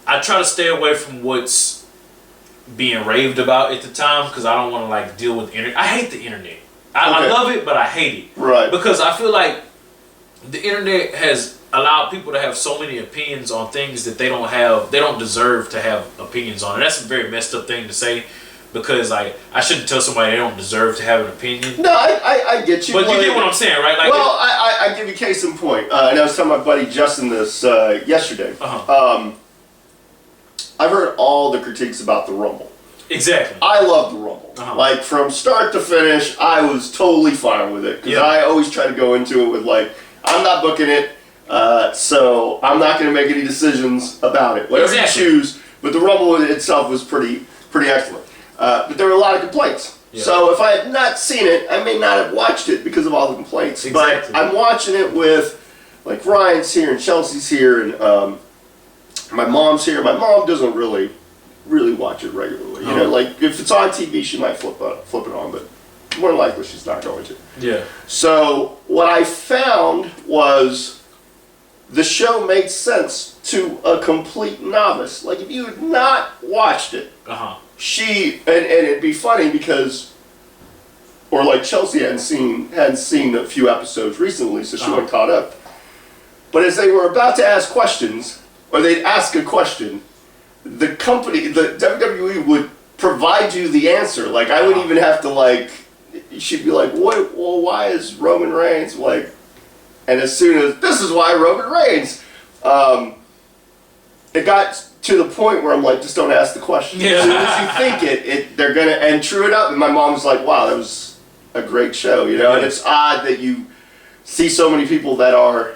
I try to stay away from what's being raved about at the time because I don't want to like deal with the internet. I hate the internet. I love it, but I hate it. Right. Because I feel like the internet has allowed people to have so many opinions on things that they don't deserve to have opinions on. And that's a very messed up thing to say because I shouldn't tell somebody they don't deserve to have an opinion. No, I get you. But you get what I'm saying, right? Like, well, I give you case in point. And I was telling my buddy Justin this yesterday. I've heard all the critiques about the Rumble. Exactly. I love the Rumble. Like, from start to finish, I was totally fine with it. Because I always try to go into it with, like, I'm not booking it, so I'm not going to make any decisions about it. Whatever you choose. But the Rumble itself was pretty excellent. But there were a lot of complaints. Yeah. So if I had not seen it, I may not have watched it because of all the complaints. Exactly. But I'm watching it with, like, Ryan's here and Chelsea's here and my mom's here. My mom doesn't really watch it regularly. You know, like if it's on TV, she might flip it on, but more than likely she's not going to. Yeah. So what I found was the show made sense to a complete novice. Like if you had not watched it, she and it'd be funny because, or like Chelsea hadn't seen a few episodes recently, so she wasn't caught up. But as they were about to ask questions, or they'd ask a question, the company, the WWE would provide you the answer. Like I wouldn't even have to like. She'd be like, "What? Well, why is Roman Reigns like?" And as soon as this is why Roman Reigns, it got to the point where I'm like, just don't ask the question. Yeah. As soon as you think they're gonna and true it up. And my mom was like, "Wow, that was a great show," you know. And it's odd that you see so many people that are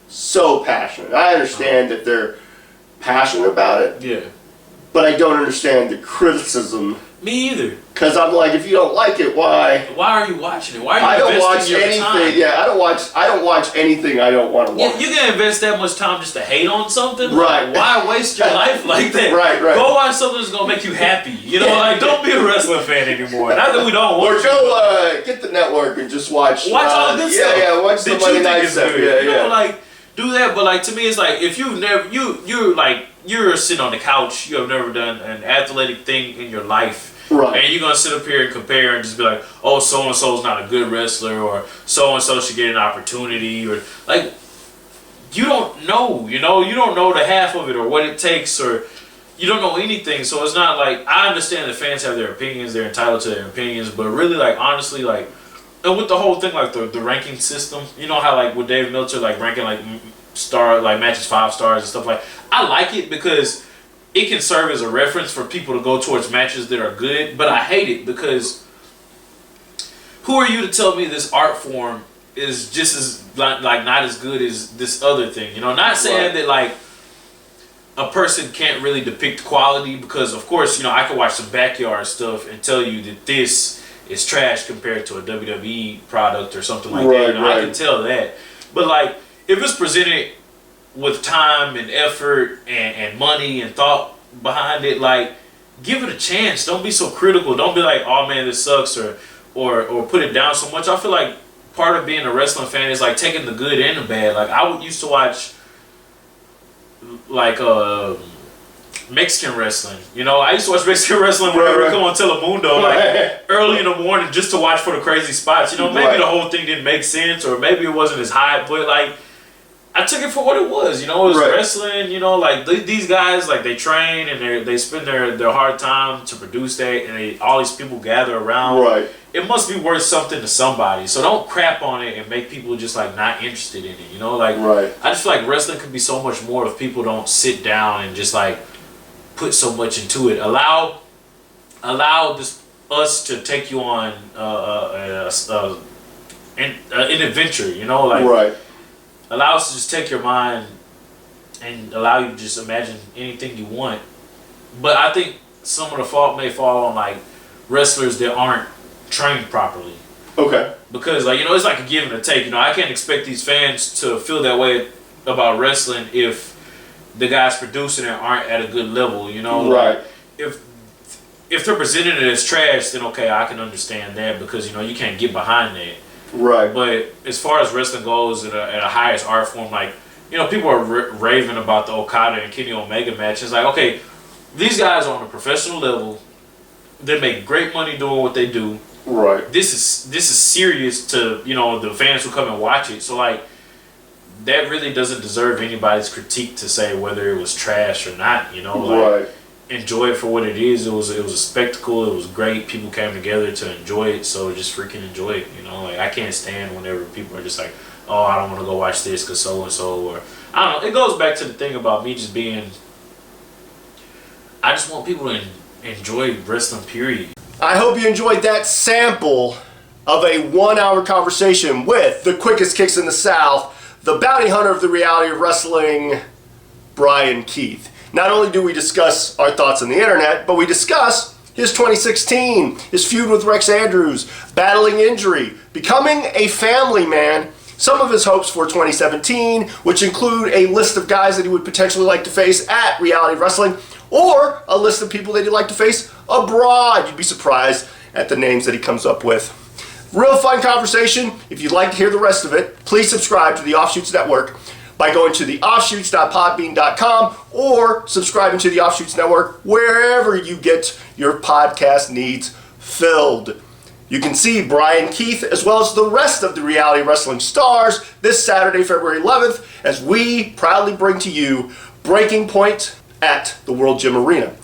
so passionate. I understand that they're passionate about it. Yeah. But I don't understand the criticism. Me either. Because I'm like, if you don't like it, why? Why are you watching it? Why are you investing your time? Yeah, I don't watch anything I don't want to watch. Yeah, you can invest that much time just to hate on something. Right. Like, why waste your life like that? Right. Go watch something that's gonna make you happy. You know, like don't be a wrestling fan anymore. Not that we don't want. Or go get the network and just watch. Watch all this stuff. Yeah, watch the Monday Night stuff. Yeah, you know, like do that. But like to me, it's like if you've never you're sitting on the couch, you have never done an athletic thing in your life. Right. And you're going to sit up here and compare and just be like, oh, so-and-so's not a good wrestler, or so-and-so should get an opportunity, or, like, you don't know, you know? You don't know the half of it or what it takes, or you don't know anything. So it's not like, I understand that fans have their opinions, they're entitled to their opinions, but really, like, honestly, like, and with the whole thing, like, the ranking system, you know how, like, with Dave Meltzer, like, ranking, like, matches 5 stars and stuff, like, I like it because it can serve as a reference for people to go towards matches that are good, but I hate it because who are you to tell me this art form is just as like not as good as this other thing? You know, not saying that like a person can't really depict quality because of course, you know, I could watch some backyard stuff and tell you that this is trash compared to a WWE product or something like that. You know, I can tell that. But like if it's presented with time and effort and money and thought behind it, like give it a chance. Don't be so critical. Don't be like, oh man, this sucks, or put it down so much. I feel like part of being a wrestling fan is like taking the good and the bad. Like I used to watch like Mexican wrestling. You know, I used to watch Mexican wrestling whenever it come on Telemundo, like early in the morning, just to watch for the crazy spots. You know, maybe the whole thing didn't make sense, or maybe it wasn't as high, but like I took it for what it was, you know. It was wrestling, you know. Like these guys, like they train and they spend their hard time to produce that, and all these people gather around. Right. It must be worth something to somebody. So don't crap on it and make people just like not interested in it, you know. Like I just feel like wrestling could be so much more if people don't sit down and just like put so much into it. Allow us to take you on an adventure, you know, like allow us to just take your mind and allow you to just imagine anything you want. But I think some of the fault may fall on like wrestlers that aren't trained properly. Okay. Because like, you know, it's like a give and a take. You know, I can't expect these fans to feel that way about wrestling if the guys producing it aren't at a good level, you know. Right. Like, if they're presenting it as trash, then okay, I can understand that because, you know, you can't get behind that. Right. But as far as wrestling goes at a highest art form, like you know, people are raving about the Okada and Kenny Omega match. It's like, okay, these guys are on a professional level. They make great money doing what they do. Right. This is serious to, you know, the fans who come and watch it. So like, that really doesn't deserve anybody's critique to say whether it was trash or not. You know, like, enjoy it for what it is. It was a spectacle. It was great. People came together to enjoy it. So just freaking enjoy it. You know, like I can't stand whenever people are just like, oh, I don't want to go watch this because so and so, or I don't know. It goes back to the thing about me just being. I just want people to enjoy wrestling. Period. I hope you enjoyed that sample of a 1-hour conversation with the quickest kicks in the South, the bounty hunter of the reality of wrestling, Bryan Keith. Not only do we discuss our thoughts on the internet, but we discuss his 2016, his feud with Rex Andrews, battling injury, becoming a family man, some of his hopes for 2017, which include a list of guys that he would potentially like to face at Reality Wrestling, or a list of people that he'd like to face abroad. You'd be surprised at the names that he comes up with. Real fun conversation. If you'd like to hear the rest of it, please subscribe to the Offshoots Network by going to theoffshoots.podbean.com or subscribing to the Offshoots Network wherever you get your podcast needs filled. You can see Bryan Keith as well as the rest of the Reality Wrestling stars this Saturday, February 11th, as we proudly bring to you Breaking Point at the World Gym Arena.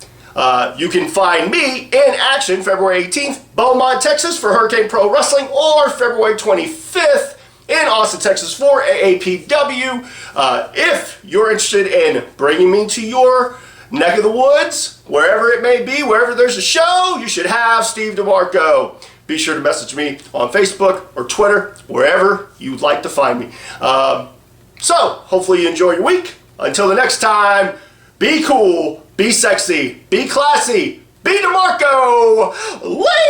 You can find me in action February 18th, Beaumont, Texas for Hurricane Pro Wrestling, or February 25th in Austin, Texas for AAPW. If you're interested in bringing me to your neck of the woods, wherever it may be, wherever there's a show, you should have Steve DeMarco. Be sure to message me on Facebook or Twitter, wherever you'd like to find me. So, hopefully you enjoy your week. Until the next time, be cool, be sexy, be classy, be DeMarco. Later!